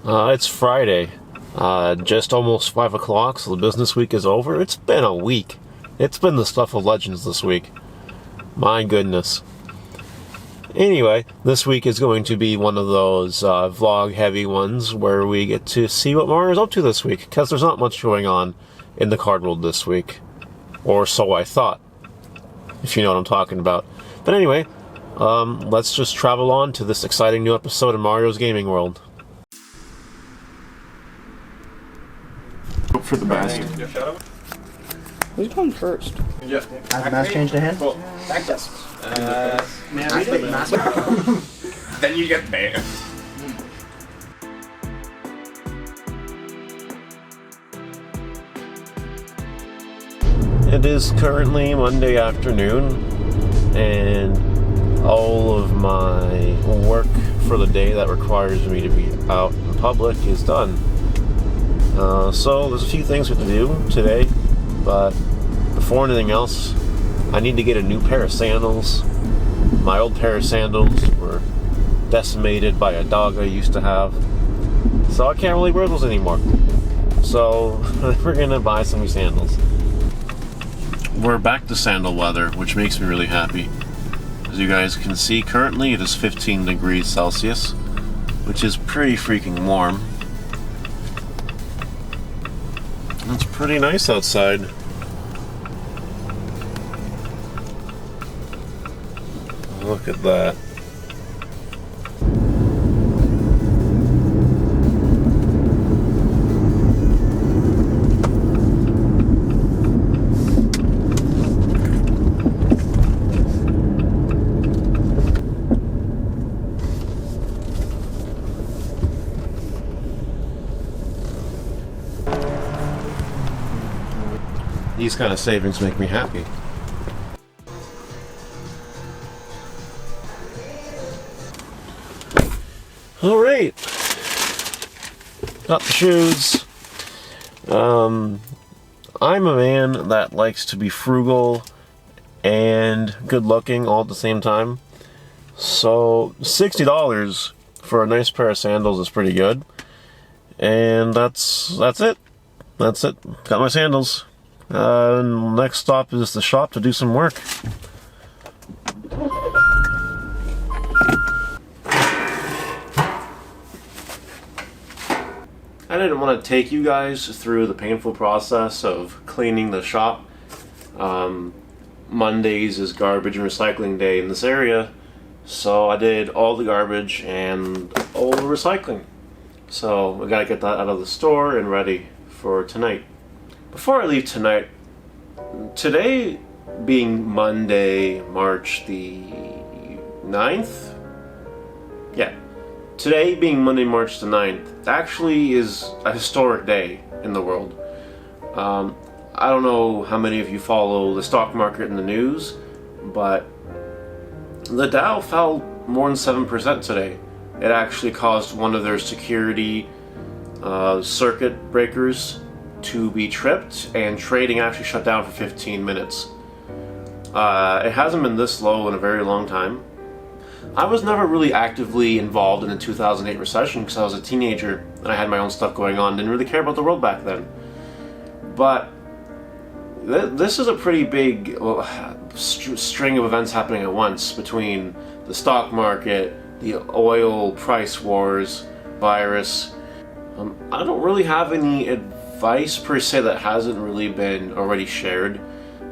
It's Friday. Just almost 5 o'clock, so the business week is over. It's been a week. It's been the stuff of legends this week. My goodness. Anyway, this week is going to be one of those vlog-heavy ones where we get to see what Mario's up to this week, because there's not much going on in the card world this week. Or so I thought, if you know what I'm talking about. But anyway, let's just travel on to this exciting new episode of Mario's Gaming World. Hope for the best. Who's going first? Yeah. Has the mask changed to hand? Well, that does. Then you get banned. It is currently Monday afternoon, and all of my work for the day that requires me to be out in public is done. So there's a few things we have to do today, but before anything else, I need to get a new pair of sandals. My old pair of sandals were decimated by a dog I used to have, so I can't really wear those anymore. So we're gonna buy some new sandals. We're back to sandal weather, which makes me really happy. As you guys can see, currently it is 15 degrees Celsius, which is pretty freaking warm. It's pretty nice outside. Look at that. These kind of savings make me happy. Alright. Got the shoes. I'm a man that likes to be frugal and good looking all at the same time. So $60 for a nice pair of sandals is pretty good. And that's it. That's it. Got my sandals. Next stop is the shop to do some work. I didn't want to take you guys through the painful process of cleaning the shop. Mondays is garbage and recycling day in this area, so I did all the garbage and all the recycling. So I gotta get that out of the store and ready for tonight. Before I leave tonight, today being Monday, March the 9th? Yeah. Today being Monday, March the 9th, actually is a historic day in the world. I don't know how many of you follow the stock market in the news, but the Dow fell more than 7% today. It actually caused one of their security circuit breakers to be tripped, and trading actually shut down for 15 minutes. It hasn't been this low in a very long time. I was never really actively involved in the 2008 recession because I was a teenager and I had my own stuff going on, didn't really care about the world back then. But this is a pretty big string of events happening at once, between the stock market, the oil price wars, virus. I don't really have any advice per se that hasn't really been already shared.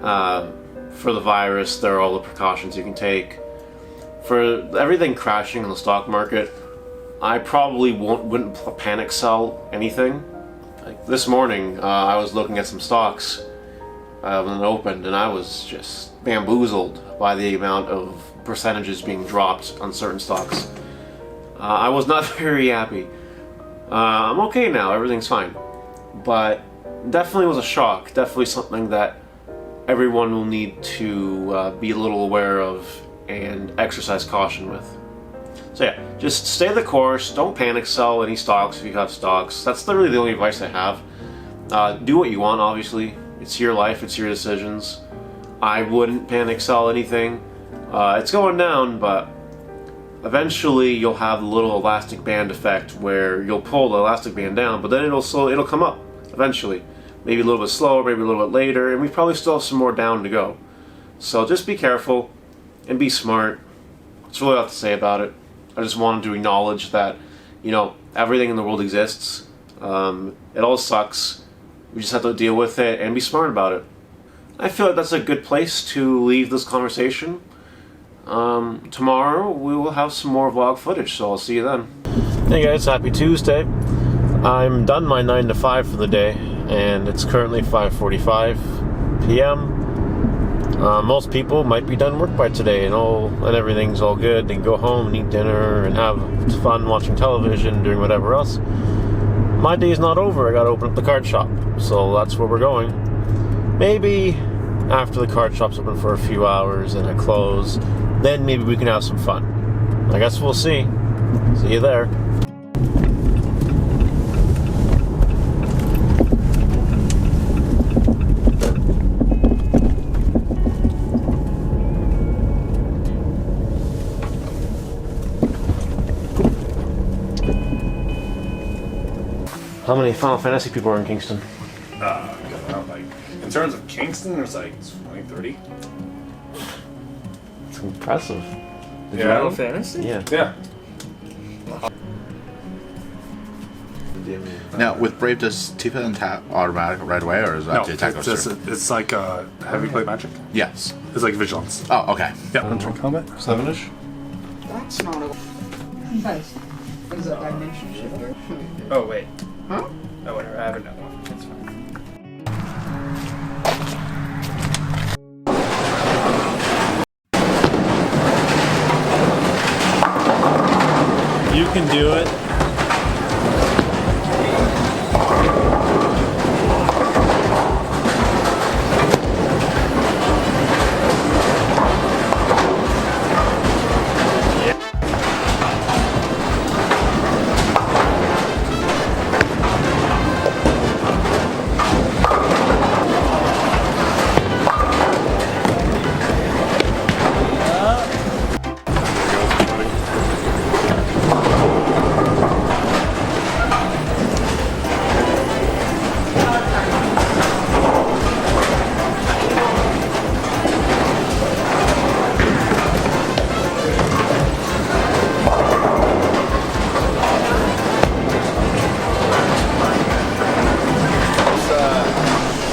For the virus, there are all the precautions you can take. For everything crashing in the stock market, I probably wouldn't panic sell anything. Like this morning, I was looking at some stocks when it opened, and I was just bamboozled by the amount of percentages being dropped on certain stocks. I was not very happy. I'm okay now, everything's fine. But definitely was a shock, definitely something that everyone will need to be a little aware of and exercise caution with. So yeah, just stay the course, don't panic sell any stocks if you have stocks. That's really the only advice I have. Do what you want, obviously. It's your life, it's your decisions. I wouldn't panic sell anything. It's going down, but eventually you'll have the little elastic band effect where you'll pull the elastic band down, but then it'll come up eventually. Maybe a little bit slower, maybe a little bit later, and we probably still have some more down to go. So just be careful and be smart. That's really all I have to say about it. I just wanted to acknowledge that, you know, everything in the world exists. It all sucks. We just have to deal with it and be smart about it. I feel like that's a good place to leave this conversation. Tomorrow we will have some more vlog footage, so I'll see you then. Hey guys, happy Tuesday. I'm done my 9 to 5 for the day, and it's currently 5:45 p.m. Most people might be done work by today, and everything's all good. They can go home and eat dinner and have fun watching television, doing whatever else. My day's not over. I gotta open up the card shop, so that's where we're going. Maybe after the card shop's open for a few hours and I close, then maybe we can have some fun. I guess we'll see. See you there. How many Final Fantasy people are in Kingston? Like, in terms of Kingston, there's like 20, 30. It's impressive. Did you Final know? Fantasy? Yeah. Yeah. Now, with Brave, does Tifa attack automatic right away, or is that the attack goes through? it's like have you played Magic? Yes. It's like Vigilance. Oh, okay. Yeah. Entering combat. 7-ish? That's not a... Nice. Is that dimension shifter? Oh, wait. Huh? Oh, whatever. I have another one. That's fine. You can do it.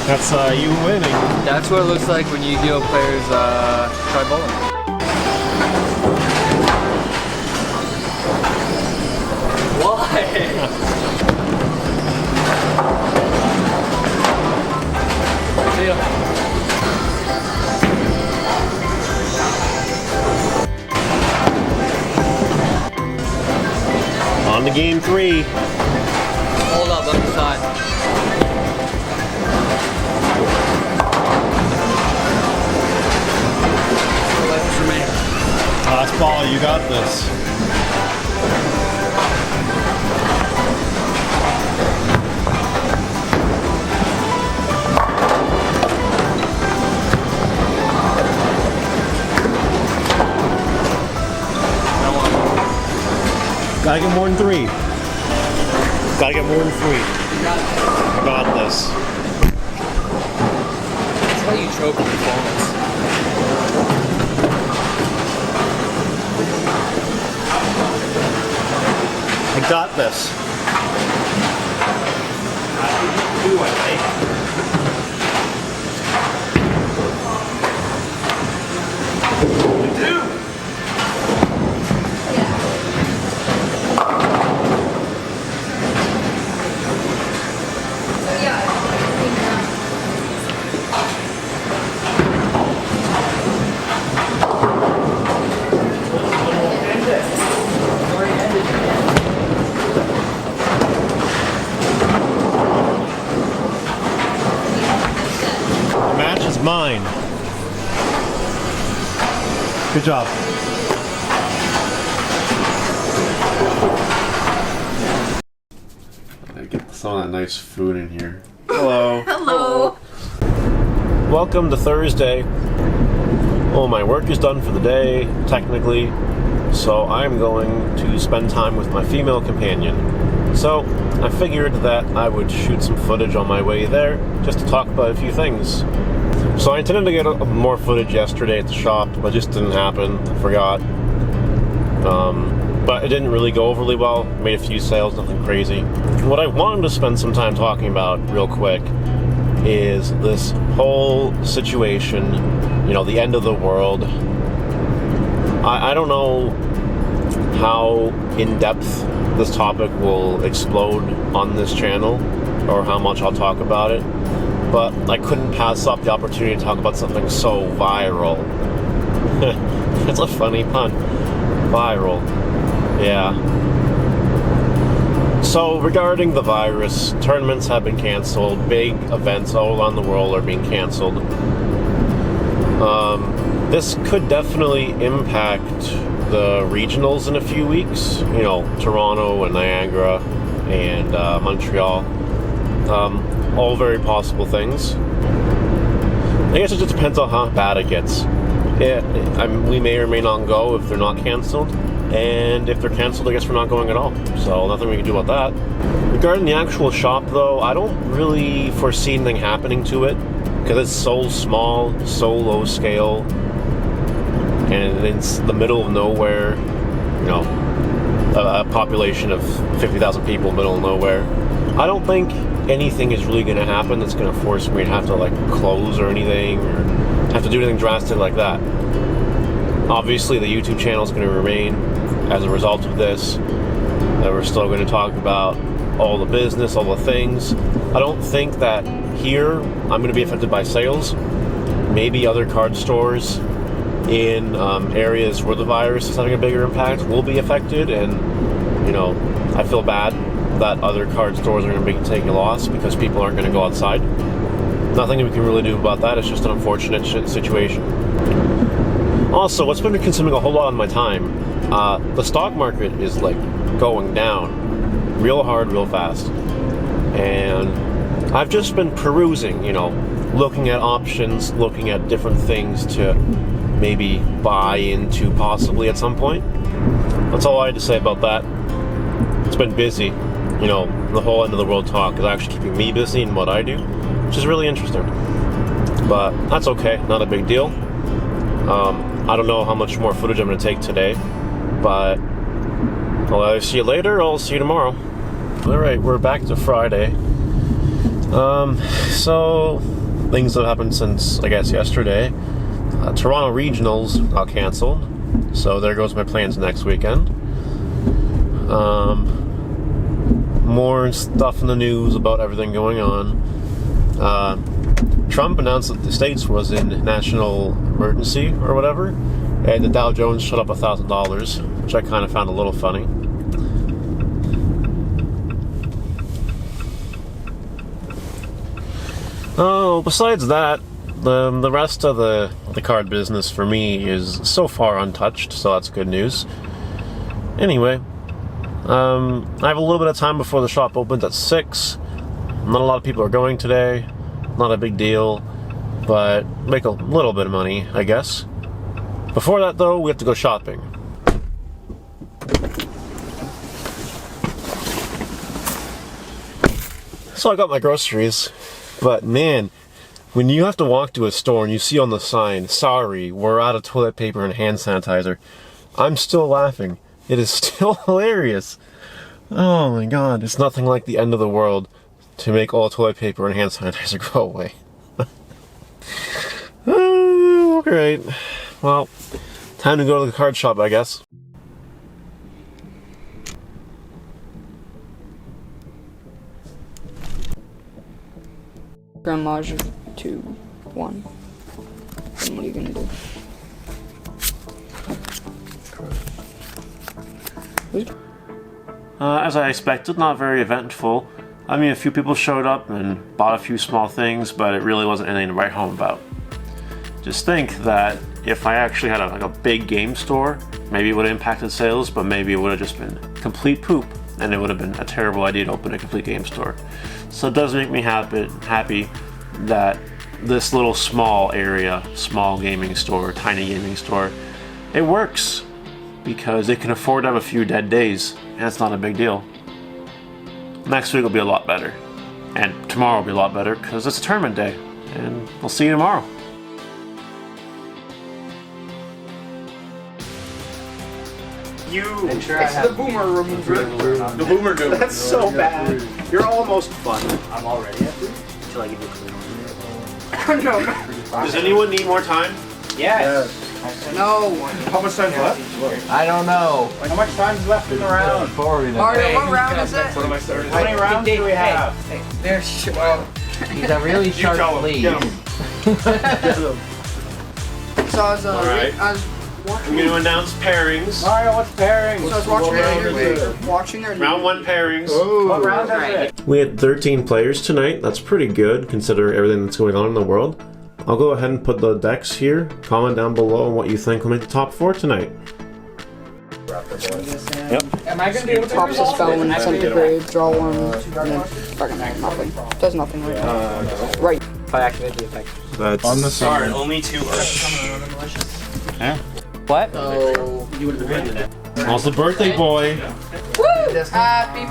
That's you winning. That's what it looks like when you heal players tribulum. Why? On to game 3. Hold up, left side. Last ball, you got this. Gotta get more than 3. Gotta get more than 3. Got this. That's how you choke performance. I got this. Mine. Good job. I get some of that nice food in here. Hello. Hello. Welcome to Thursday. Well, my work is done for the day, technically. So I'm going to spend time with my female companion. So I figured that I would shoot some footage on my way there, just to talk about a few things. So I intended to get more footage yesterday at the shop, but it just didn't happen. I forgot. But it didn't really go overly well. Made a few sales, nothing crazy. What I wanted to spend some time talking about real quick is this whole situation, you know, the end of the world. I don't know how in-depth this topic will explode on this channel, or how much I'll talk about it, but I couldn't pass up the opportunity to talk about something so viral. It's a funny pun. Viral. Yeah. So, regarding the virus, tournaments have been canceled, big events all around the world are being canceled. This could definitely impact the regionals in a few weeks. You know, Toronto and Niagara and Montreal. All very possible things. I guess it just depends on how bad it gets. We may or may not go if they're not canceled. And if they're canceled, I guess we're not going at all. So nothing we can do about that. Regarding the actual shop, though, I don't really foresee anything happening to it, because it's so small, so low scale, and it's the middle of nowhere. You know, a population of 50,000 people, middle of nowhere. I don't think anything is really going to happen that's going to force me to have to like close or anything, or have to do anything drastic like that. Obviously, the YouTube channel is going to remain as a result of this. We're still going to talk about all the business, all the things. I don't think that here I'm going to be affected by sales. Maybe other card stores in areas where the virus is having a bigger impact will be affected, and you know, I feel bad that other card stores are going to be taking a loss because people aren't going to go outside. Nothing we can really do about that. It's just an unfortunate situation. Also, what's been consuming a whole lot of my time, the stock market is like going down real hard, real fast. And I've just been perusing, you know, looking at options, looking at different things to maybe buy into possibly at some point. That's all I had to say about that. It's been busy. You know, the whole end of the world talk is actually keeping me busy in what I do, which is really interesting. But that's okay, not a big deal. I don't know how much more footage I'm going to take today, but I'll either see you later or I'll see you tomorrow. Alright, we're back to Friday. So, things that have happened since, I guess, yesterday. Toronto Regionals got canceled, so there goes my plans next weekend. More stuff in the news about everything going on. Trump announced that the States was in national emergency or whatever, and the Dow Jones shot up $1,000, which I kind of found a little funny. Oh, besides that, the rest of the card business for me is so far untouched, so that's good news. Anyway, I have a little bit of time before the shop opens at 6. Not a lot of people are going today. Not a big deal, but make a little bit of money, I guess. Before that, though, we have to go shopping. So I got my groceries, but man, when you have to walk to a store and you see on the sign, sorry, we're out of toilet paper and hand sanitizer, I'm still laughing. It is still hilarious. Oh my god, it's nothing like the end of the world to make all toilet paper and hand sanitizer go away. Alright. Well, time to go to the card shop, I guess. Grandma's 2, 1. And what are you gonna do? As I expected, not very eventful. I mean, a few people showed up and bought a few small things, but it really wasn't anything to write home about. Just think that if I actually had a big game store, maybe it would have impacted sales, but maybe it would have just been complete poop, and it would have been a terrible idea to open a complete game store. So it does make me happy that this little small area, small gaming store, tiny gaming store, it works. because they can afford to have a few dead days, and it's not a big deal. Next week will be a lot better, and tomorrow will be a lot better because it's a tournament day, and we'll see you tomorrow. It's the boomer remover. The boomer dude. That's so bad. You're almost fun. I'm already at 3 until I give you a clean one. No. Does anyone need more time? Yes. No. How much time's left? I don't know. How much time's left in the round? Mario, what round is it? What am I starting? How many rounds do we have? There's well, he's a really tell sharp him. lead. Get him. So I was, Alright. I was I'm watching. going to announce pairings. Mario, what's pairing? So I was watching their Round 1 pairings. What round is it? We had 13 players tonight. That's pretty good considering everything that's going on in the world. I'll go ahead and put the decks here. Comment down below on what you think will make the top 4 tonight. Yep. Am I gonna be able to Tops a spell and centigrade, draw one, and then fucking nothing. Does nothing right now. Right. If I activate the effect. That's On the Sorry, side. only 2 Yeah. What? So. You would have been that. also birthday boy. Woo! Happy.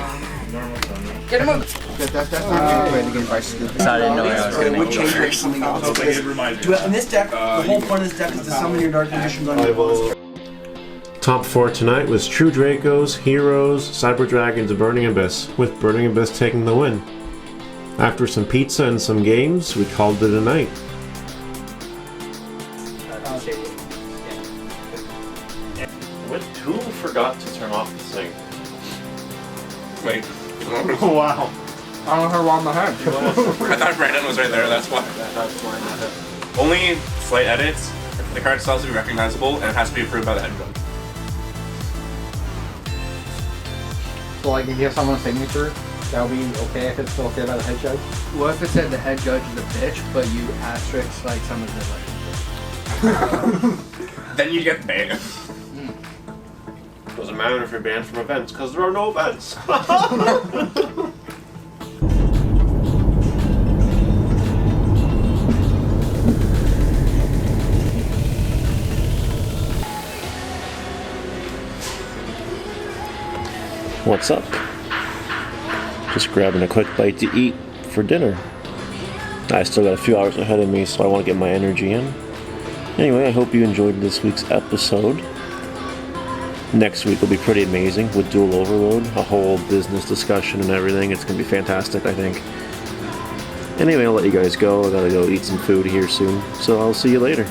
Get him up. That's not a way to get advice. So I didn't know where I was gonna Would go. change it something else. In this deck, the whole point of this deck is to summon your dark magicians on your monster. Top 4 tonight was True Dracos, Heroes, Cyber Dragons, and Burning Abyss, with Burning Abyss taking the win. After some pizza and some games, we called it a night. Who forgot to turn off the thing? Wait. Wow. I don't know why my head. I thought Brandon was right there, that's why. Only slight edits. The card still has to be recognizable, and it has to be approved by the head judge. So like if you have someone's signature, that'll be okay if it's still okay by the head judge? What if it said the head judge is a bitch, but you asterisk like some of the Then you get banned. Doesn't matter if you're banned from events, because there are no events. What's up? Just grabbing a quick bite to eat for dinner. I still got a few hours ahead of me, so I want to get my energy in. Anyway, I hope you enjoyed this week's episode. Next week will be pretty amazing with Dual Overload, a whole business discussion and everything. It's going to be fantastic, I think. Anyway, I'll let you guys go. I gotta go eat some food here soon, so I'll see you later.